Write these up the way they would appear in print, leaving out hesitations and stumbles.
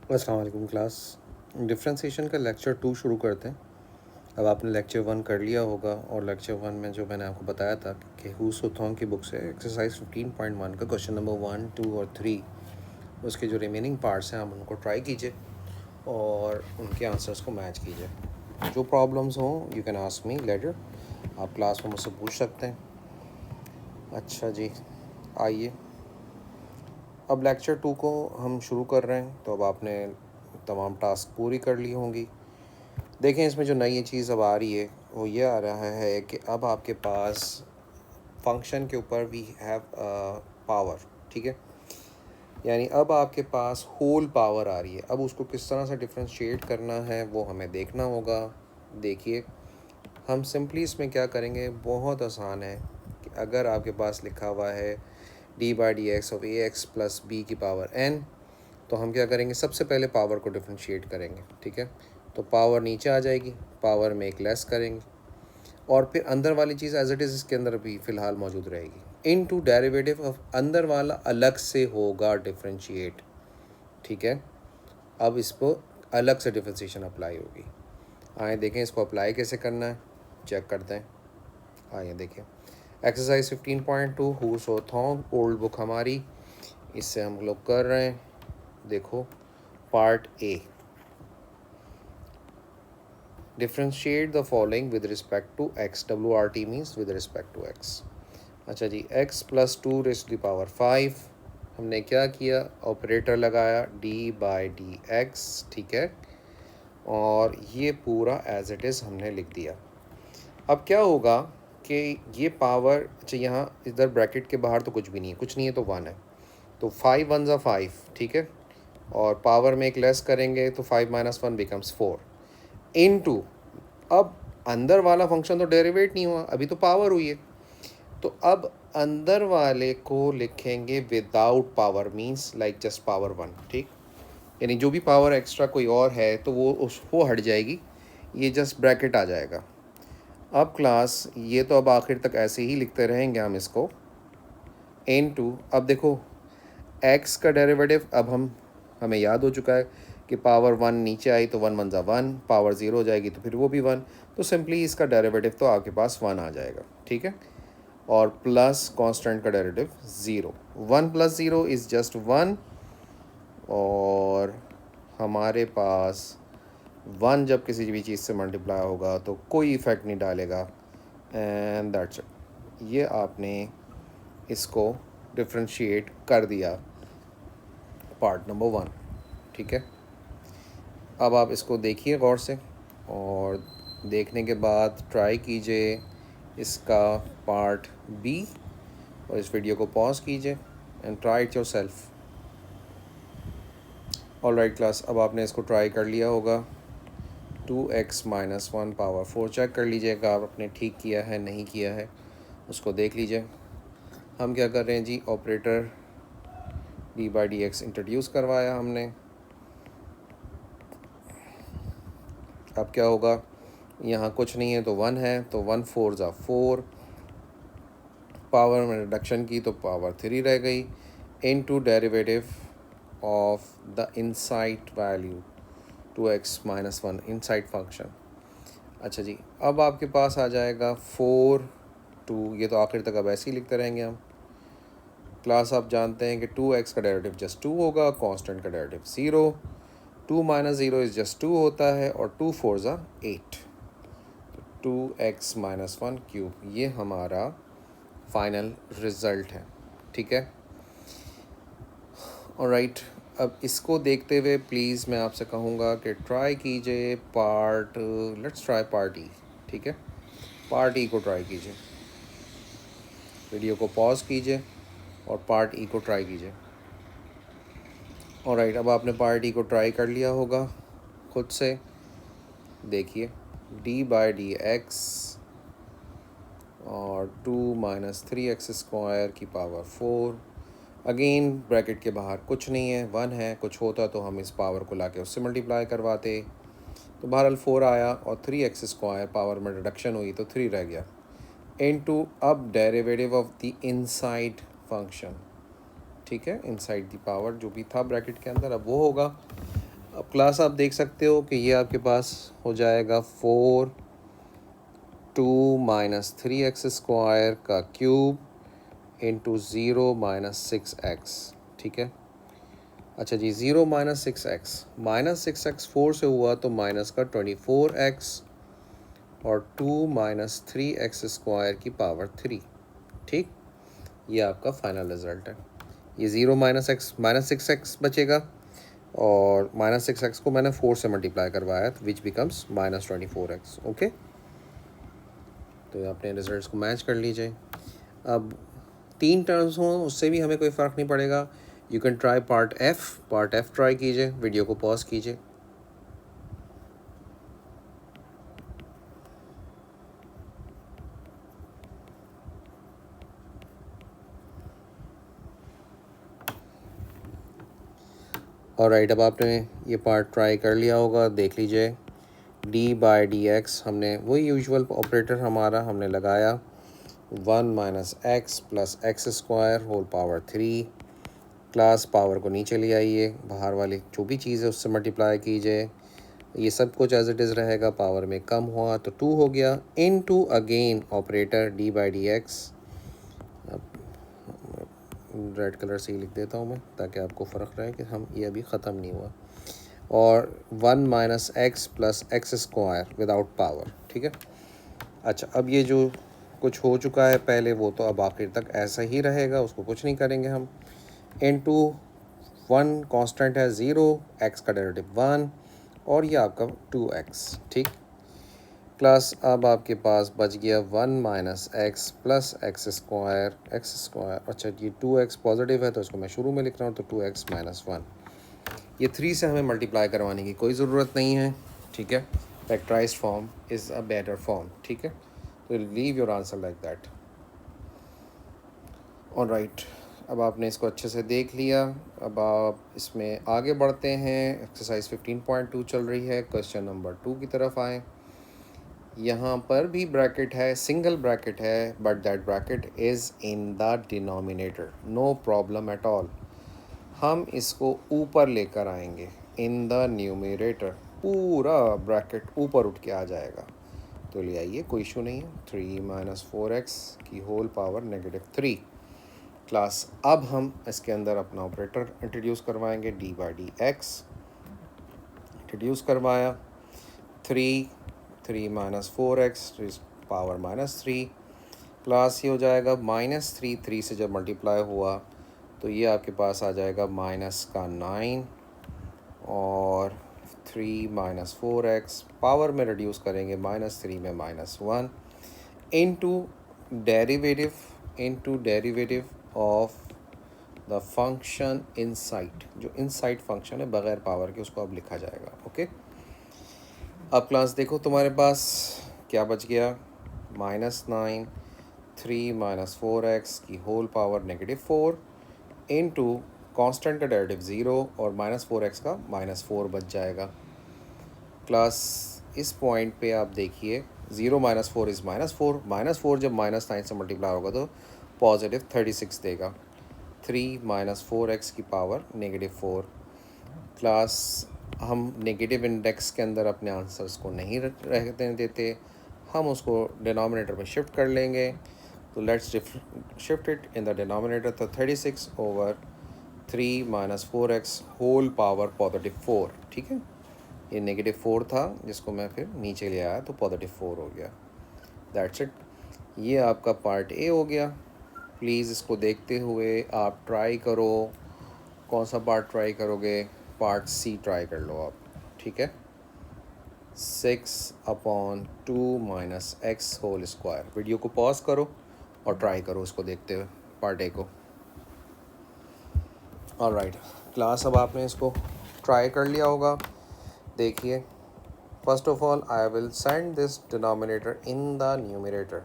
अस्सलाम वालेकुम class. Differentiation का लेक्चर 2 शुरू करते हैं। अब आपने लेक्चर 1 कर लिया होगा और लेक्चर 1 में जो मैंने आपको बताया था कि हू सोथोंग की बुक से एक्सरसाइज 15.1 का क्वेश्चन नंबर 1, 2 और 3, उसके जो रिमेनिंग पार्ट्स हैं आप उनको ट्राई कीजिए और उनके आंसर्स को मैच कीजिए। जो प्रॉब्लम्स हों you can ask me later, आप क्लास में मुझसे पूछ सकते हैं। अच्छा जी, आइए अब लेक्चर 2 को हम शुरू कर रहे हैं। तो अब आपने तमाम टास्क पूरी कर ली होंगी। देखें, इसमें जो नई चीज़ अब आ रही है वो ये आ रहा है कि अब आपके पास फंक्शन के ऊपर वी हैव पावर, ठीक है। यानी अब आपके पास होल पावर आ रही है। अब उसको किस तरह से डिफ्रेंशिएट करना है वो हमें देखना होगा। देखिए, हम सिंपली इसमें क्या करेंगे, बहुत आसान है कि अगर आपके पास लिखा हुआ है d by d x of a x plus b की पावर एन, तो हम क्या करेंगे, सबसे पहले पावर को डिफ्रेंशिएट करेंगे, ठीक है। तो पावर नीचे आ जाएगी, पावर में एक लेस करेंगे और फिर अंदर वाली चीज़ एज इट इज़ इसके अंदर भी फ़िलहाल मौजूद रहेगी। इन टू डेरिवेटिव ऑफ अंदर वाला अलग से होगा डिफ्रेंशिएट, ठीक है। अब इसको अलग से डिफ्रेंशिएशन अप्लाई होगी। आए देखें इसको अप्लाई कैसे करना है, चेक करते हैं। आइए देखिए, एक्सरसाइज 15.2 हु सो थॉन्ग, ओल्ड बुक हमारी, इससे हम लोग कर रहे हैं। देखो part A, differentiate the following with respect to x. WRT means with respect to x. अच्छा जी, x plus 2 raise to the power 5, हमने क्या किया, ऑपरेटर लगाया d बाई डी एक्स, ठीक है। और ये पूरा एज इट इज़ हमने लिख दिया। अब क्या होगा कि ये पावर, अच्छा यहाँ इधर ब्रैकेट के बाहर तो कुछ भी नहीं है, कुछ नहीं है तो 1 है, तो 5 1 ज़ा 5, ठीक है। और पावर में एक लेस करेंगे तो 5 माइनस 1 बिकम्स 4 इनटू, अब अंदर वाला फंक्शन तो डेरिवेट नहीं हुआ, अभी तो पावर हुई है, तो अब अंदर वाले को लिखेंगे without power, means like just power 1, ठीक। यानी जो भी पावर एक्स्ट्रा कोई और है तो वो हट जाएगी, ये जस्ट ब्रैकेट आ जाएगा। अब क्लास ये तो अब आखिर तक ऐसे ही लिखते रहेंगे हम इसको इनटू, अब देखो x का डेरिवेटिव अब हमें याद हो चुका है कि पावर 1 नीचे आई तो 1 1 ज़ा 1, पावर 0 हो जाएगी तो फिर वो भी 1, तो सिंपली इसका डेरिवेटिव तो आपके पास 1 आ जाएगा, ठीक है। और प्लस कांस्टेंट का डेरिवेटिव 0, 1 प्लस 0 इज़ जस्ट 1, और हमारे पास 1 जब किसी भी चीज़ से मल्टीप्लाई होगा तो कोई इफ़ेक्ट नहीं डालेगा, एंड दैट्स इट। ये आपने इसको डिफ्रेंशिएट कर दिया पार्ट नंबर 1, ठीक है। अब आप इसको देखिए गौर से और देखने के बाद ट्राई कीजिए इसका पार्ट बी, और इस वीडियो को पॉज कीजिए and try it your self. Alright class, अब आपने इसको ट्राई कर लिया होगा। 2x माइनस 1 पावर 4 चेक कर लीजिएगा आपने ठीक किया है नहीं किया है, उसको देख लीजिए। हम क्या कर रहे हैं जी, operator d by d x introduce करवाया हमने। अब क्या होगा, यहाँ कुछ नहीं है तो 1 है, तो 1 4 ज़ा 4, पावर में रिडक्शन की तो पावर 3 रह गई, into derivative of the inside value 2x minus 1 inside function. अच्छा जी, अब आपके पास आ जाएगा 4 2, ये तो आखिर तक अब ऐसे ही लिखते रहेंगे हम। क्लास आप जानते हैं कि 2x का डेरिवेटिव जस्ट 2 होगा, कांस्टेंट का डेरिवेटिव 0, 2 माइनस 0 इज़ जस्ट 2 होता है, और 2 4 ज़ा 8, 2x माइनस 1 क्यूब, ये हमारा फाइनल रिज़ल्ट है, ठीक है। ऑलराइट, अब इसको देखते हुए प्लीज़ मैं आपसे कहूँगा कि ट्राई कीजिए पार्ट, लेट्स ट्राई पार्ट ई, ठीक है। पार्ट ई को ट्राई कीजिए, वीडियो को पॉज कीजिए और पार्ट ई को ट्राई कीजिए। ऑलराइट, अब आपने पार्ट ई को ट्राई कर लिया होगा खुद से, देखिए डी बाई डी एक्स और 2 माइनस 3x स्क्वायर की पावर 4, अगेन ब्रैकेट के बाहर कुछ नहीं है, 1 है, कुछ होता तो हम इस पावर को लाके उससे मल्टीप्लाई करवाते, तो बहरहाल 4 आया, और 3x स्क्वायर पावर में रिडक्शन हुई तो 3 रह गया, इनटू अब derivative of the inside function, ठीक है। इनसाइड द पावर जो भी था ब्रैकेट के अंदर अब वो होगा, अब क्लास आप देख सकते हो कि ये आपके पास हो जाएगा 4 2 माइनस 3x² का क्यूब इंटू 0 माइनस 6x, ठीक है। अच्छा जी, 0 माइनस सिक्स एक्स 4 से हुआ तो माइनस का 24x और 2 माइनस 3x² की पावर 3, ठीक। ये आपका फाइनल रिजल्ट है। ये 0 माइनस 6x बचेगा और माइनस 6x को मैंने 4 से मल्टीप्लाई करवाया तो which becomes minus 24x, okay. तो ये अपने रिजल्ट्स को मैच कर लीजिए। अब 3 टर्म्स हों उससे भी हमें कोई फ़र्क नहीं पड़ेगा। You can try part F try कीजिए, वीडियो को पॉज कीजिए। और राइट, अब आपने ये पार्ट ट्राई कर लिया होगा, देख लीजिए। d/dx हमने वही यूजुअल ऑपरेटर हमारा हमने लगाया, 1 minus x plus x² whole power 3। Class power को नीचे ले आइए, बाहर वाली जो भी चीज़ है उससे मल्टीप्लाई कीजिए। ये सब कुछ एज इट इज़ रहेगा, पावर में कम हुआ तो 2 हो गया, into again operator d/dx। Red colour से ही लिख देता हूँ मैं ताकि आपको फ़र्क रहे कि हम ये अभी ख़त्म नहीं हुआ। और 1 minus x plus x² without power, ठीक है। अच्छा, अब ये जो कुछ हो चुका है पहले वो तो अब आखिर तक ऐसा ही रहेगा, उसको कुछ नहीं करेंगे हम। इनटू 1 कांस्टेंट है 0, x का डेरिवेटिव 1 और ये आपका 2x, ठीक। प्लस अब आपके पास बच गया 1 माइनस एक्स प्लस x²। अच्छा, ये 2x पॉजिटिव है तो इसको मैं शुरू में लिख रहा हूँ, तो 2x माइनस 1। ये 3 से हमें मल्टीप्लाई करवाने की कोई ज़रूरत नहीं है, ठीक है। Factorised form is a better form, ठीक है। तो leave your answer like that. All right, अब आपने इसको अच्छे से देख लिया। अब आप इसमें आगे बढ़ते हैं। एक्सरसाइज 15.2 चल रही है, क्वेश्चन नंबर 2 की तरफ आएँ। यहाँ पर भी ब्रैकेट है, सिंगल ब्रैकेट है, but that bracket is in the denominator, no problem at all. हम इसको ऊपर लेकर आएंगे, इन द न्यूमरेटर पूरा ब्रैकेट ऊपर उठ के आ जाएगा। तो ले आइए, कोई इशू नहीं है। 3 माइनस 4x की होल पावर -3। क्लास अब हम इसके अंदर अपना ऑपरेटर इंट्रोड्यूस करवाएंगे, d/dx इंट्रोड्यूस करवाया। 3 माइनस 4x पावर -3। क्लास ये हो जाएगा -3, 3 से जब मल्टीप्लाई हुआ तो ये आपके पास आ जाएगा माइनस का 9 और 3 माइनस 4x पावर में रिड्यूस करेंगे, -3 में -1 into derivative of the function inside. जो इनसाइड फंक्शन है बग़ैर पावर के, उसको अब लिखा जाएगा, ओके। अब क्लास देखो, तुम्हारे पास क्या बच गया, -9, 3 माइनस 4x की होल पावर -4 इनटू कांस्टेंट का डेरिवेटिव 0 और -4x का -4 बच जाएगा। क्लास इस पॉइंट पे आप देखिए, 0 माइनस 4 इज़ -4, -4 जब -9 से मल्टीप्लाई होगा तो पॉजिटिव 36 देगा। 3 माइनस 4x की पावर -4। क्लास हम नेगेटिव इंडेक्स के अंदर अपने आंसर्स को नहीं रहने देते, हम उसको डिनोमिनेटर में शिफ्ट कर लेंगे। तो let's shift it in the denominator, तो 36 over 3 minus 4x whole power +4, ठीक है। ये -4 था जिसको मैं फिर नीचे ले आया तो +4 हो गया। That's it. ये आपका पार्ट ए हो गया। प्लीज़ इसको देखते हुए आप ट्राई करो। कौन सा पार्ट ट्राई करोगे? पार्ट सी ट्राई कर लो आप, ठीक है। 6/2 minus x whole square. Video को पॉज करो और ट्राई करो उसको देखते हुए, पार्ट ए को। ऑलराइट क्लास, अब आपने इसको ट्राई कर लिया होगा। देखिए, first of all I will send this denominator in the numerator,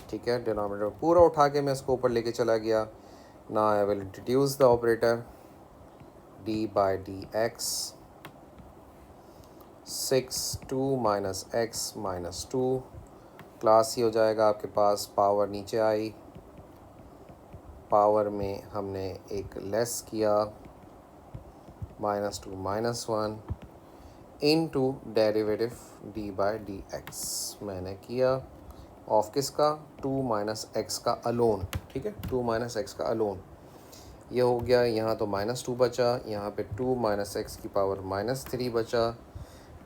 ठीक है। डिनोमिनेटर पूरा उठा के मैं इसको ऊपर लेके चला गया। Now I will introduce the operator d/dx। 6 2 minus x -2। Class ही हो जाएगा आपके पास, पावर नीचे आई, पावर में हमने एक लेस किया, -2 -1 into derivative D by d x मैंने किया ऑफ किसका, 2 माइनस एक्स का अलोन, ठीक है, 2 माइनस एक्स का अलोन। ये हो गया, यहाँ तो -2 बचा, यहाँ पे 2 माइनस एक्स की पावर -3 बचा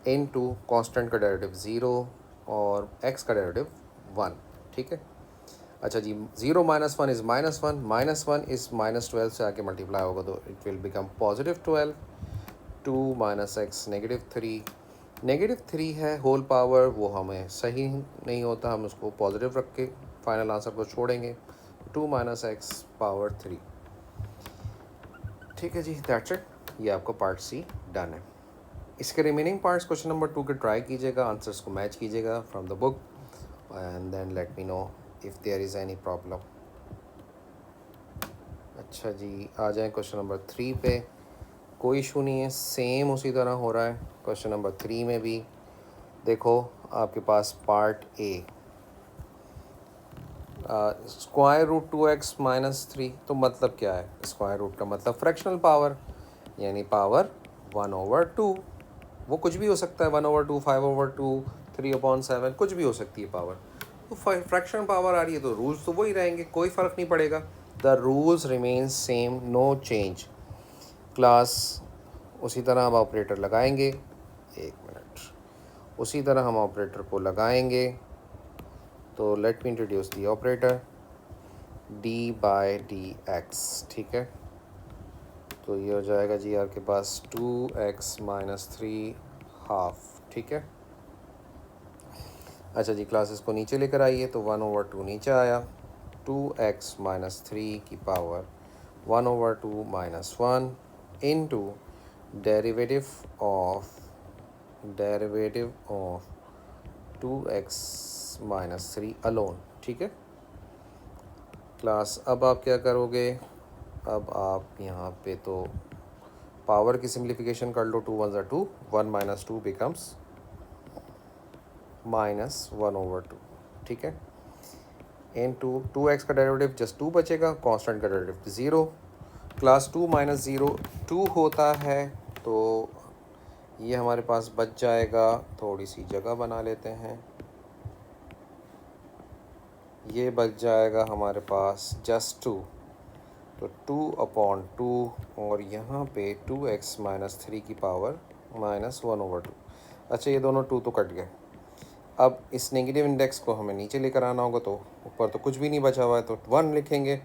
इनटू कांस्टेंट का डेरिवेटिव 0 और एक्स का डेरिवेटिव 1, ठीक है। अच्छा जी, 0 -1 इज़ -1, -1 इज़ -12 से आके मल्टीप्लाई होगा तो it will become +12, 2 minus x -3 है होल पावर, वो हमें सही नहीं होता, हम उसको पॉजिटिव रख के फाइनल आंसर को छोड़ेंगे, 2 माइनस एक्स पावर 3, ठीक है जी, दैट्स इट। ये आपका पार्ट सी डन है। इसके रिमेनिंग पार्ट्स क्वेश्चन नंबर 2 के ट्राई कीजिएगा, आंसर्स को मैच कीजिएगा from the book and then let me know if there is any problem. अच्छा जी, आ जाएं क्वेश्चन नंबर 3 पे। कोई इशू नहीं है, सेम उसी तरह हो रहा है क्वेश्चन नंबर 3 में भी। देखो आपके पास पार्ट ए √2x-3, तो मतलब क्या है, स्क्वायर रूट का मतलब फ्रैक्शनल पावर, यानी पावर 1/2, वो कुछ भी हो सकता है, 1/2, 5/2, 3/7, कुछ भी हो सकती है पावर। तो फ्रैक्शनल पावर आ रही है तो रूल्स तो वही रहेंगे, कोई फ़र्क नहीं पड़ेगा। The rules remain same, no change. Class उसी तरह हम ऑपरेटर लगाएंगे, एक मिनट, उसी तरह हम ऑपरेटर को लगाएंगे। तो let me introduce the operator d by d x, ठीक है। तो ये हो जाएगा जी आपके पास 2x-3 हाफ, ठीक है। अच्छा जी, क्लासेस को नीचे लेकर आइए, तो 1/2 नीचे आया, 2x-3 की power 1/2 -1 into derivative of 2x-3 alone, ठीक है। क्लास अब आप क्या करोगे, अब आप यहाँ पे तो पावर की सिंप्लीफिकेशन कर लो, 2 1 ज़ा 2, 1 - 2 बिकम्स -1/2, ठीक है। इनटू 2x का डेरिवेटिव जस्ट 2 बचेगा, कांस्टेंट का डेरिवेटिव 0। क्लास 2 - 0 2 होता है, तो ये हमारे पास बच जाएगा, थोड़ी सी जगह बना लेते हैं, ये बच जाएगा हमारे पास जस्ट 2, तो 2/2 और यहाँ पे 2x-3 की पावर -1/2। अच्छा, ये दोनों 2 तो कट गए। अब इस नेगेटिव इंडेक्स को हमें नीचे लेकर आना होगा, तो ऊपर तो कुछ भी नहीं बचा हुआ है, तो 1 लिखेंगे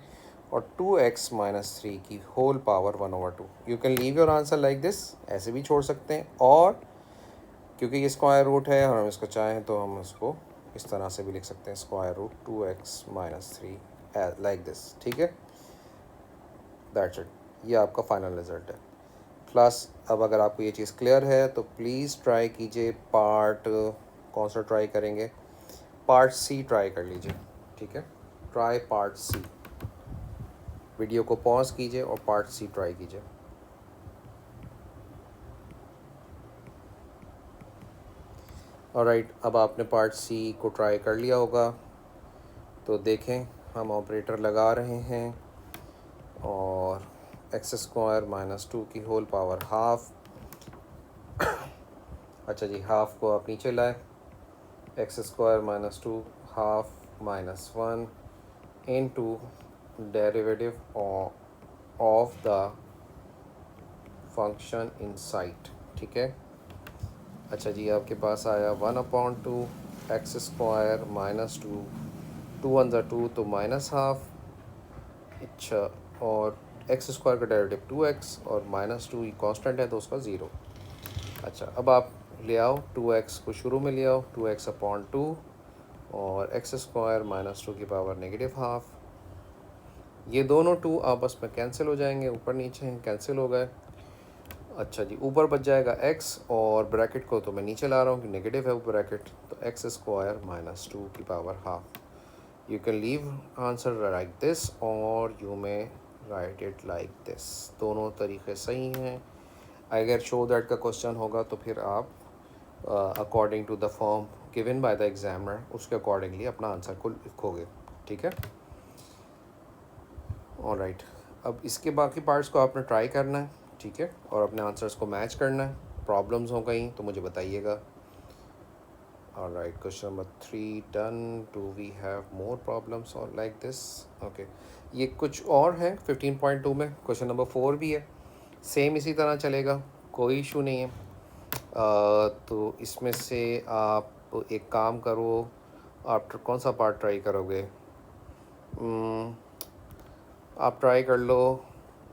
और 2x-3 की whole power 1/2। You can leave your answer like this, ऐसे भी छोड़ सकते हैं, और क्योंकि ये स्क्वायर रूट है और हम इसको चाहें तो हम इसको इस तरह से भी लिख सकते हैं, √2x-3 लाइक दिस, ठीक है। दैट्स इट, ये आपका फाइनल रिजल्ट है। क्लास अब अगर आपको ये चीज़ क्लियर है तो प्लीज़ ट्राई कीजिए, पार्ट कौन सा ट्राई करेंगे, पार्ट सी ट्राई कर लीजिए, ठीक है। ट्राई पार्ट सी, वीडियो को पॉज कीजिए और पार्ट सी ट्राई कीजिए। ऑलराइट, अब आपने पार्ट सी को ट्राई कर लिया होगा, तो देखें हम ऑपरेटर लगा रहे हैं और x² - 2 की होल पावर हाफ। अच्छा जी, हाफ को आप नीचे लाए, x² - 2 half -1 into derivative of the function in site, ठीक है। अच्छा जी, आपके पास आया 1/2 x² - 2, 2 1 ज़ा 2 तो -1/2। अच्छा, और x² का डेरिवेटिव 2x और -2 कांस्टेंट है तो उसका 0। अच्छा, अब आप ले आओ 2x को शुरू में ले आओ, 2x/2 और x² - 2 की पावर -1/2। ये दोनों 2 आपस में कैंसिल हो जाएंगे, ऊपर नीचे हैं, कैंसिल हो गए। अच्छा जी, ऊपर बच जाएगा x और ब्रैकेट को तो मैं नीचे ला रहा हूँ कि नेगेटिव है वो ब्रैकेट, तो x² - 2 की power half. You can leave answer like this और you may write it like this, दोनों तरीके सही हैं। अगर शो दैट का क्वेश्चन होगा तो फिर आप according to the form given by the examiner उसके अकॉर्डिंगली अपना आंसर को लिखोगे, ठीक है। ऑलराइट, अब इसके बाकी पार्ट्स को आपने ट्राई करना है, ठीक है, और अपने आंसर्स को मैच करना है। प्रॉब्लम्स हो गई तो मुझे बताइएगा। Alright, question number 3 done. Do we have more problems और लाइक दिस? ओके, ये कुछ और है 15.2 में। क्वेश्चन नंबर 4 भी है, सेम इसी तरह चलेगा, कोई इशू नहीं है। तो इसमें से आप एक काम करो, आप कौन सा पार्ट ट्राई करोगे? आप ट्राई कर लो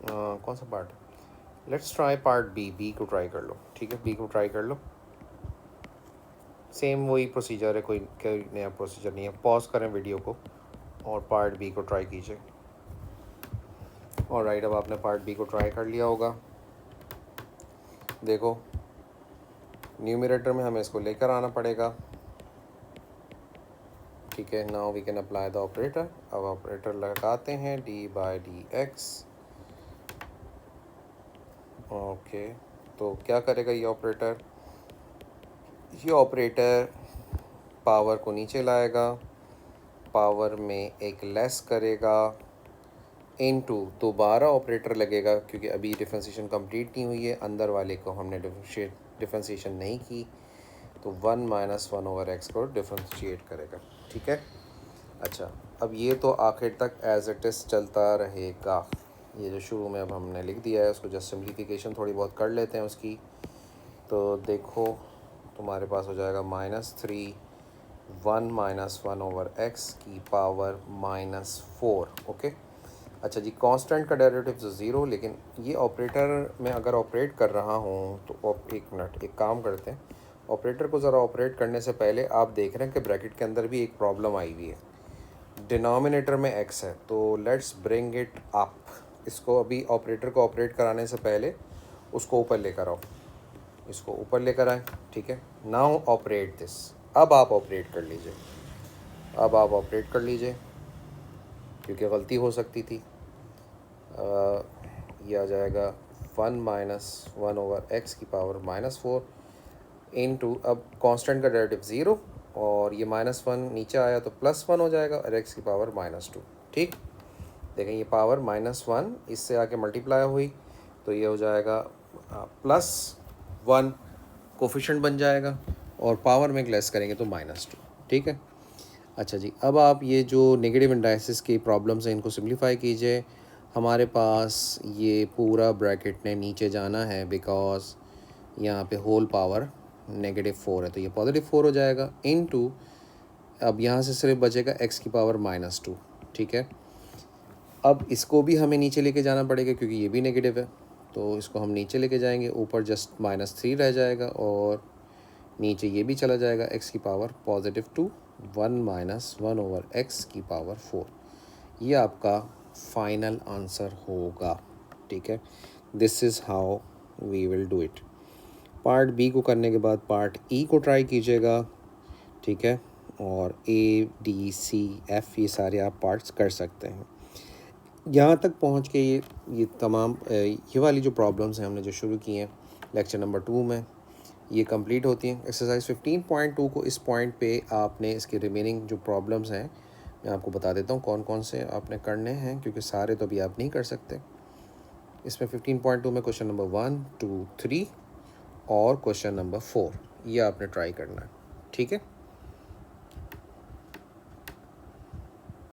कौन सा part? Let's try part b को ट्राई कर लो। ठीक है, बी को ट्राई कर लो। सेम वही प्रोसीजर है, कोई नया प्रोसीजर नहीं है। पॉज करें वीडियो को और पार्ट बी को ट्राई कीजिए। और राइट, अब आपने पार्ट बी को ट्राई कर लिया होगा। देखो, न्यूमरेटर में हमें इसको लेकर आना पड़ेगा। ठीक है, now we can apply the operator. अब ऑपरेटर लगाते हैं, d by d x. Okay, तो क्या करेगा ये ऑपरेटर? ये ऑपरेटर पावर को नीचे लाएगा, पावर में एक लेस करेगा, इनटू दोबारा ऑपरेटर लगेगा, क्योंकि अभी डिफरेंशिएशन कंप्लीट नहीं हुई है, अंदर वाले को हमने डिफरेंशिएशन नहीं की, तो 1 - 1/x को डिफरेंशिएट करेगा। ठीक है, अच्छा, अब ये तो आखिर तक एज इट इज़ चलता रहेगा। ये जो शुरू में अब हमने लिख दिया है उसको जस्ट सिम्प्लिफिकेशन थोड़ी बहुत कर लेते हैं उसकी। तो देखो, तुम्हारे पास हो जाएगा -3 1 - 1/x की पावर -4। ओके, अच्छा जी, कांस्टेंट का डेरिवेटिव तो ज़ीरो, लेकिन ये ऑपरेटर में अगर ऑपरेट कर रहा हूँ तो एक मिनट, एक काम करते हैं। ऑपरेटर को ज़रा ऑपरेट करने से पहले आप देख रहे हैं कि ब्रैकेट के अंदर भी एक प्रॉब्लम आई हुई है। डिनोमिनेटर में x है, तो लेट्स ब्रिंग इट अप। इसको अभी ऑपरेटर को ऑपरेट कराने से पहले उसको ऊपर लेकर आओ, इसको ऊपर लेकर आए। ठीक है, नाउ ऑपरेट दिस। अब आप ऑपरेट कर लीजिए, अब आप ऑपरेट कर लीजिए, क्योंकि गलती हो सकती थी। ये आ जाएगा 1 - 1/x की पावर -4 इनटू, अब कांस्टेंट का डेरिवेटिव ज़ीरो, और ये -1 नीचे आया तो +1 हो जाएगा, और x की पावर -2। ठीक, देखें ये पावर -1 इससे आके मल्टीप्लाई हुई, तो ये हो जाएगा +1 कोफिशिएंट बन जाएगा, और पावर में लेस करेंगे तो -2। ठीक है, अच्छा जी, अब आप ये जो नेगेटिव इंडाइसिस की प्रॉब्लम्स हैं इनको सिंप्लीफाई कीजिए। हमारे पास ये पूरा ब्रैकेट ने नीचे जाना है, बिकॉज यहाँ पे होल पावर -4 है, तो ये +4 हो जाएगा इनटू, अब यहाँ से सिर्फ बचेगा x की पावर -2। ठीक है, अब इसको भी हमें नीचे लेके जाना पड़ेगा क्योंकि ये भी नेगेटिव है, तो इसको हम नीचे लेके जाएंगे, ऊपर जस्ट -3 रह जाएगा, और नीचे ये भी चला जाएगा, x की पावर +2 1 - 1/x की पावर 4। ये आपका फाइनल आंसर होगा। ठीक है, this is how we will do it. Part b को करने के बाद पार्ट ई को ट्राई कीजिएगा। ठीक है, और ए डी सी एफ़ ये सारे आप पार्ट्स कर सकते हैं। यहाँ तक पहुँच के ये तमाम ये वाली जो प्रॉब्लम्स हैं हमने जो शुरू की हैं लेक्चर नंबर 2 में, ये कंप्लीट होती हैं। एक्सरसाइज 15.2 को इस पॉइंट पे आपने इसके रिमेनिंग जो प्रॉब्लम्स हैं मैं आपको बता देता हूँ कौन कौन से आपने करने हैं, क्योंकि सारे तो अभी आप नहीं कर सकते। इसमें 15.2 में क्वेश्चन नंबर 1, 2, 3 और क्वेश्चन नंबर 4 ये आपने ट्राई करना है। ठीक है।